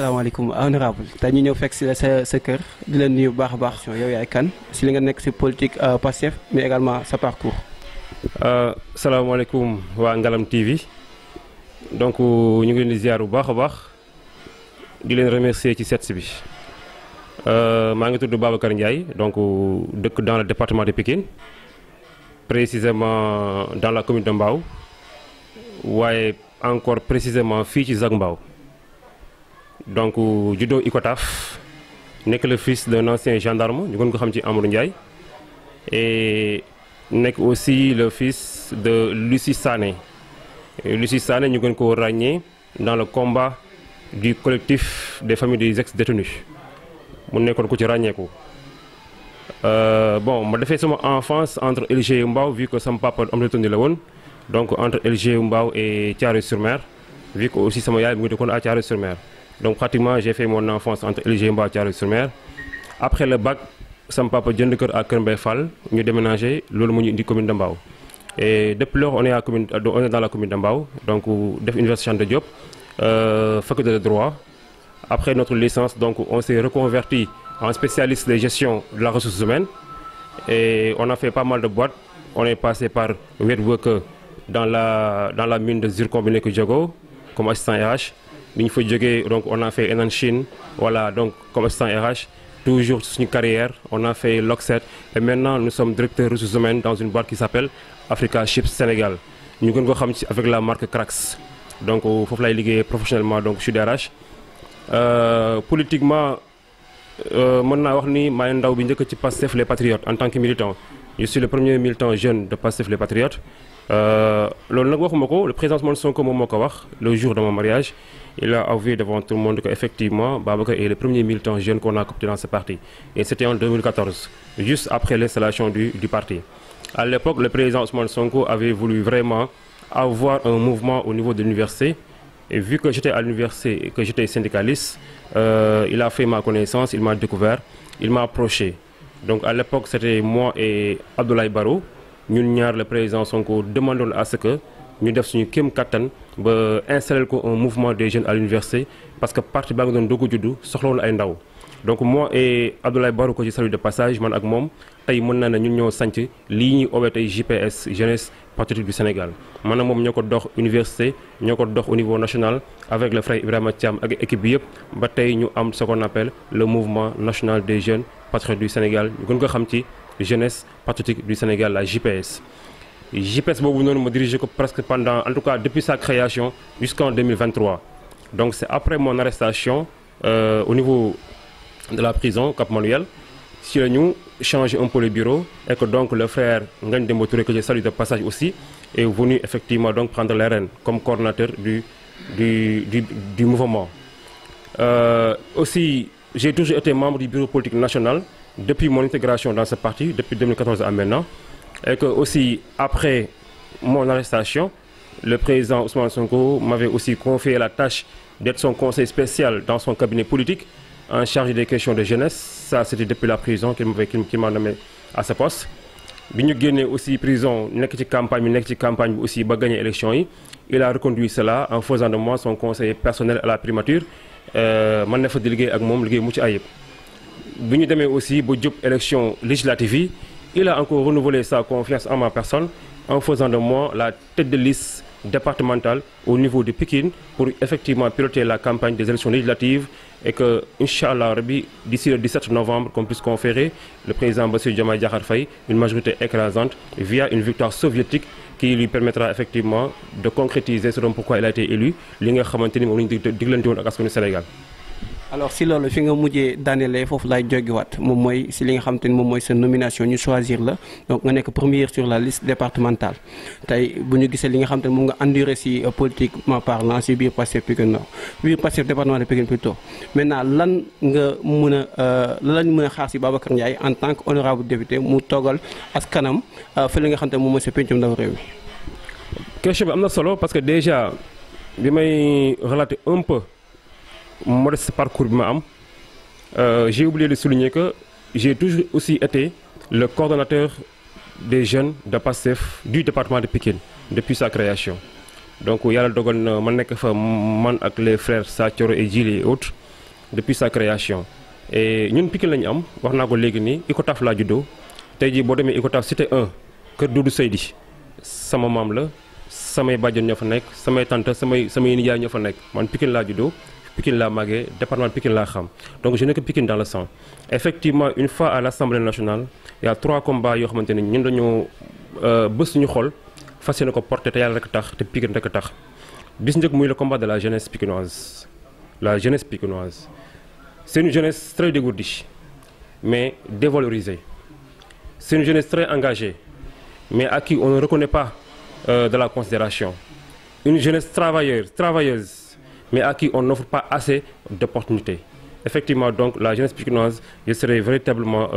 asalaamaaleykum honorable tey ñu ñëw fekk si la sa kër di leen nuyu bu baax a baax yow yaay kan si li nga nekk si politique Pastef mais également sa parcours. salaamaaleykum waa Ngalam TV donc ñu ngi leen di ziar bu baax a baax di leen remercier ci set si bi maa ngi tudd Babacar Ndiaye donc dëkk dans le département de Pikine précisément dans la commune de Mbao waaye encore précisément fii ci Zac Mbao donc juddoo Icotaf nekk le fils d'un ancien gendarme ñu gën ko xam ci Amadou Ndiaye et nekk aussi le fils de Lucie Sané ñu gën ko ràññee dans le combat du collectif des familles des ex-détenus mu nekkoon ku ci ràññeeku. Bon ma defee sama enfance entre LG Mbao vu que sama papa homme de tenue la woon donc entre LG Mbao et Thiaroye-sur-Mer vu que aussi sama yaay mu ngi dëkkoon à Thiaroye-sur-Mer. Donc pratiquement j'ai fait mon enfance entre LG Mbao et Thiaroye-sur-Mer. Après le bac sama papa jënd kër à Kër Mbaye Fall ñu déménagé loolu mu ñu indi commune de Mbao et depuis lors on est dans la commune de Mbao donc def université Cheikh Anta Diop faculté de droit. Après notre licence donc on s'est reconverti en spécialiste de gestion de la ressource humaine et on a fait pas mal de boîtes. On est passé par Wet Worker dans la mine de zircon bi nekk Diogo comme assistant RH. bi ñu fa jógee donc on a fait Enan Chine voilà donc comme assistant RH toujours suñu carrière on a fait Lockset et maintenant nous sommes directeurs ressources humaines dans une boîte qui s'appelle Africa Chips Sénégal ñu gën ko xam ci avec la marque Crax donc foofu lay liggéeyee professionnellement donc je suis DRH. Politiquement mën naa wax ni maay ndaw bi njëkk ci Pastef les Patriotes en tant que militant je suis le premier militant jeune de Pastef les Patriotes. Loolu nag waxuma ko le président Ousmane Sonko moom moo ko wax le jour de mon mariage il a avoué devant tout le monde que effectivement Babacar est le premier militant jeune qu'on a coopté dans ce parti et c'était en 2014 juste après l'installation du parti. À l'époque le président Ousmane Sonko avait voulu vraiment avoir un mouvement au niveau de l'université et vu que j'étais à l'université et que j'étais syndicaliste il a fait ma connaissance, il m'a découvert, il m'a approché. Donc à l'époque c'était moi et Abdoulaye Barrow ñun ñaar le président Sonko demandoon à ce que ñu def suñu kéem kattan ba installer ko un mouvement des jeunes à l'université parce que parti baa ngi doon doog a juddu soxla woon ay ndaw donc moi et Abdoulaye Barrow ko ci salut de passage man ak moom tey mën naa ne ñun ñoo sanc lii ñuy oowee tey JPS jeunesse patriotique du Sénégal man ak moom ñoo ko dox université ñoo ko dox au niveau national avec le frère Ibrahima Thiam ak équipe bi yëpp ba tey ñu am ce qu'on appelle le mouvement national des jeunes patriotes du Sénégal ñu gën ko xam ci jeunesse patriotique du Sénégal la JPS. JPS boobu noonu ma dirigé ko presque pendant en tout cas depuis sa création jusqu'en 2023 donc c'est après mon arrestation au niveau de la prison Cap Manuel si la ñu changé un peu le bureau et que donc le frère Ngagne Demba Touré que je salue de passage aussi est venu effectivement donc prendre les rênes comme coordonnateur du mouvement. Aussi j'ai toujours été membre du bureau politique national depuis mon intégration dans ce parti depuis 2014 à maintenant et que aussi après mon arrestation le président Ousmane Sonko m'avait aussi confié la tâche d'être son conseiller spécial dans son cabinet politique en charge des questions de jeunesse ça c'était depuis la prison qu'il m'a nommé à ce poste. Bi ñu génnee aussi prison nekk ci campagne bi aussi ba gagner élection yi il a reconduit cela en faisant de moi son conseiller personnel à la primature man na fa di liggéey ak moom liggéey mucc ayib. Bi ñu demee aussi ba jub élection législative yi il a encore renouvelé sa confiance en ma personne en faisant de moi la tête de liste départementale au niveau de Pikine pour effectivement piloter la campagne des élections législatives et que Inch'Allah Rabbi d'ici le 17 novembre qu'on puisse conférer le président Bassirou Diomaye Diakhar Faye une majorité écrasante via une victoire soviétique qui lui permettra effectivement de concrétiser ce pourquoi il a été élu li nga xamante ni moom la ñu diglante woon ak askanu Sénégal. Alors si loolu fi nga mujjee daanelee foofu laay jógewaat moom mooy si li nga xamante ni moom mooy sa nomination ñu choisir la donc nga nekk première sur la liste départementale tey bu ñu gisee li nga xamante ni moom nga enduré si politiquement parlant si biir Pastef Pikine Nord biir Pastef département de Pikine plutôt maintenant lan mën a xaar si Babacar Ndiaye en tant que honorable député mu toogal askanam fi li nga xamante ni moom mooy sa pencum ndaw réew mi. Question bi am na solo parce que déjà bi may relater un peu modeste parcours bi ma am j'ai oublié de souligner que j'ai toujours aussi été le coordonnateur des jeunes de Pastef du département de Pikine depuis sa création donc yàlla dogal na ma nekk fa man ak les frères Sa Thioro et Djili et autres depuis sa création. Et ñun Pikine lañu am wax naa ko léegi nii Icotaf laa juddoo tey jii boo demee Icotaf cité 1 kër Doudou Seydi sama maam la samay bàjjen ñoo fa nekk samay tante samay nijaay ñoo fa nekk man Pikine laa juddoo Pikine laa màggee département Pikine laa xam donc je n'ai que Pikine dans le sang. Effectivement une fois à l'Assemblée nationale il y a 3 combats yoo xamante ne ñun dañoo bës suñu xol fas yéene ko porté te yàlla rek tax te Pikine rek tax bis njëkk muy le combat de la jeunesse pikinoise. La jeunesse pikinoise c'est une jeunesse très dégourdie mais dévalorisée. C'est une jeunesse très engagée mais à qui on ne reconnaît pas de la considération. Une jeunesse travailleuse mais à qui on n'offre pas assez d'opportunités. Effectivement donc la jeunesse pikinoise je serai véritablement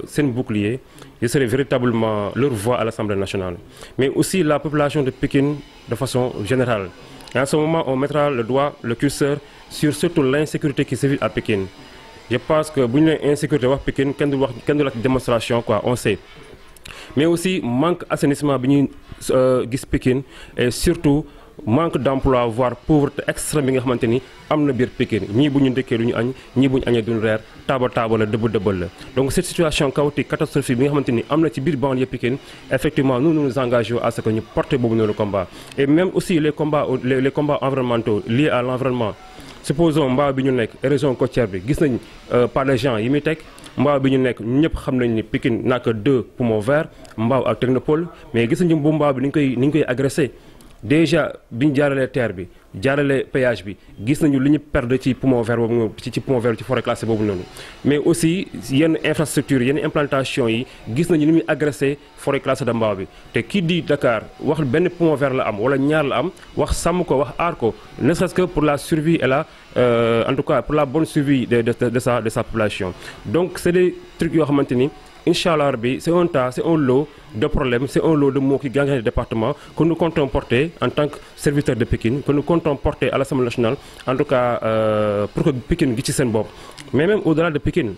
seen bouclier, je serai véritablement leur voix à l'Assemblée nationale. Mais aussi la population de Pikine de façon générale. Et en ce moment on mettra le curseur sur surtout l'insécurité qui sévit à Pikine. Je pense que bu ñu nee insécurité wax Pikine kenn du wax démonstration quoi on sait. Mais aussi manque assainissement bi ñuy gis Pikine et surtout manque d'emploi voire pauvreté extrême bi nga xamante ni am na biir Pikine ñii bu ñu ndëkkee du ñu añ ñii bu ñu añee duñu reer taaba la dëbb la. Donc cette situation chaotique catastrophique bi nga xamante ni am na ci biir banlieue Pikine effectivement nous nous engageons à ce que ñu porter boobu noonu combat. Et même aussi les combats environnementaux liés à l'environnement. Supposons mbaaw bi ñu nekk érosion côtière bi gis nañ par les gens yi muy teg mbaaw bi ñu nekk ñëpp xam nañ ni Pikine n'a que 2 poumons verts mbaaw ak technopole mais gis nañu bu mbaaw bi ni ñu koy agressé déjà bi ñu jaaralee terre bi jaaralee péage bi gis nañu li ñu perdre ci poumon vert boobu noonu ci poumon vert ci forêt classée boobu noonu. Mais aussi yenn infrastructure yenn implantation yi gis nañu ni muy agressé forêt classée de mbaaw bi te kii di Dakar wax benn poumon vert la am wala ñaar la am wax sàmm ko wax aar ko ne serait-ce que pour la survie et en tout cas pour la bonne survie de sa population. Donc c'est des trucs yoo xamante ni Inch'Allah Rabbi, c'est un lot de problèmes, c'est un lot de mots qui gagnent le département que nous comptons porter en tant que serviteurs de Pikine, que nous comptons porter à l'Assemblée nationale, en tout cas pour que Pikine gis ci seen bopp. Mais même au-delà de Pikine,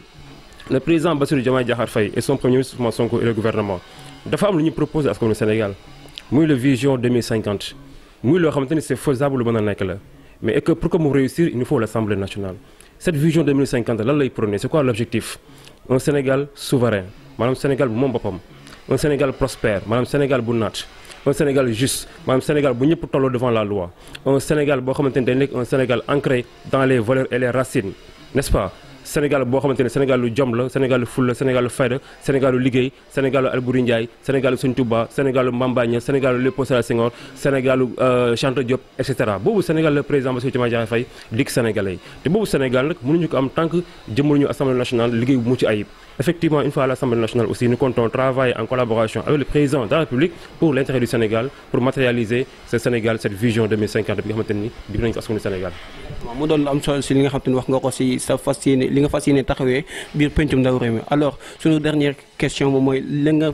le président Bassirou Diomaye Diakhar Faye et son premier ministre Ousmane Sonko et le gouvernement dafa am lu ñu proposé askanu Sénégal muy le vision 2050 muy loo xamante ni c'est faisable lu mën a nekk la mais et que pour que mu réussir il nous faut l'Assemblée nationale. Cette vision 2050 lan lay prôner, c'est quoi l'objectif? Un Sénégal souverain maanaam Sénégal bu moom boppam, un Sénégal prospère maanaam Sénégal bu naat, un Sénégal juste maanaam Sénégal bu ñëpp tolloo devant la loi, un Sénégal boo xamante ne day nekk un Sénégal ancré dans les valeurs et les racines, n'est-ce pas? Sénégal boo xamante ne Sénégal lu jom la, Sénégal lu ful la, Sénégal lu fayda, Sénégal lu liggéey, Sénégal lu Alboury Ndiaye, Sénégal lu Sëñ Touba, Sénégal lu Mame Baye Niasse, Sénégal lu Léopold Sédar Senghor, Sénégal lu Cheikh Anta Diop et cetera. Boobu Sénégal le président Bassirou Diomaye Diakhar Faye dik Sénégalais yi te boobu Sénégal nag mënuñu ko am tant que jëmmaluñu Assemblée nationale liggéey bu mucc ayib. Effectivement, une fois à l'Assemblée nationale aussi, nous comptons travailler en collaboration avec le président de la République pour l'intérêt du Sénégal, pour matérialiser ce Sénégal, cette vision 2050 bi nga xamante ni bi nañ ko askanu Sénégal. waaw mu doon lu am solo si li nga xam te ne wax nga ko si sa fas yéene li nga fas yéene taxawee biir pencum ndaw réew mi. Alors suñu dernière question moom mooy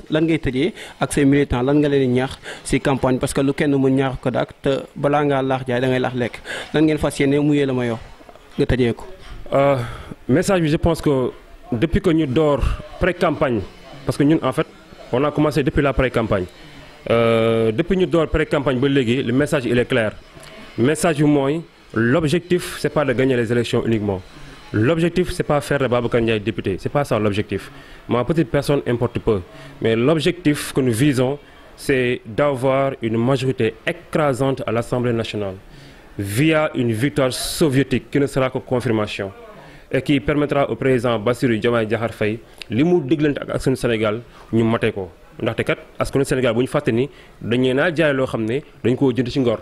lan ngay tëjee ak say militants lan nga leen di ñaax si campagne parce que lu kenn mu ñaax ko daak te balaa ngaa laax jaay da ngay laax lekk lan ngeen fas yéene muyee la ma yow nga tëjee ko. Message bi je pense que depuis que ñu door pré-campagne parce que ñun en fait on a commencé depuis la pré-campagne depuis ñu door pré-campagne ba léegi le message il est clair message bi mooy l'objectif c'est pas de gagner les élections uniquement l'objectif c'est pas faire de Babacar Ndiaye député c'est pas ça l'objectif. Ma petite personne importe peu mais l'objectif que nous visons c'est d'avoir une majorité écrasante à l'Assemblée nationale via une victoire soviétique qui ne sera que confirmation et qui permettra au président Bassirou Diomaye Diakhar Faye li mu diglante ak askanu Sénégal ñu mate ko ndaxte kat askanu Sénégal bu ñu fàtte ni dañu naa jaay loo xam ne dañ koo jënd ci ngor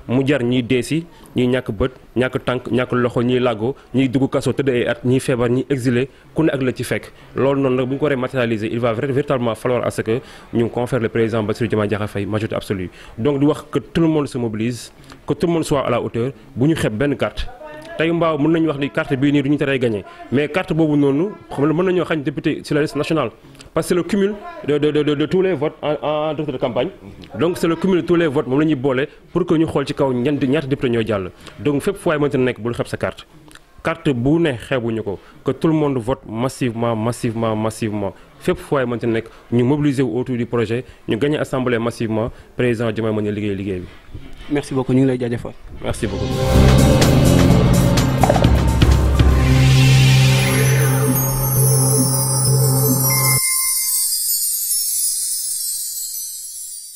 mu jar ñiy deesi ñiy ñàkk bët ñàkk tànk ñàkk loxo ñiy làggo ñiy dugg kaso tëdd ay at ñiy feebar ñiy exilé ku ne ak la ci fekk loolu noonu nag bu ñu ko waree matérialiser il va véritablement falloir à ce que ñu confère le président Bassirou Diomaye Diakhar Faye majorité absolue donc di wax que tout le monde se mobilise que tout le monde soit à la hauteur bu ñu xeeb benn carte tey mbaaw mën nañu wax ni carte bii nii du ñu teree gagné mais carte boobu noonu xam nga mën nañoo xañ député sur la liste nationale parce que c'est le cumul de tous les votes en directeur de campagne donc c'est le cumul de tous les votes moom la ñuy boole pour que ñu xool ci kaw ñaata député ñoo jàll donc fépp fu waay mënta nekk bul xeeb sa carte bu ne xeebuñu ko que tout le monde vote massivement fépp fu waay mënta nekk ñu mobiliser wu autour du projet ñu gagné assemblée massivement président Diomaye mën a liggéey bi. Merci beaucoup ñu ngi lay jaajëfal. Merci beaucoup.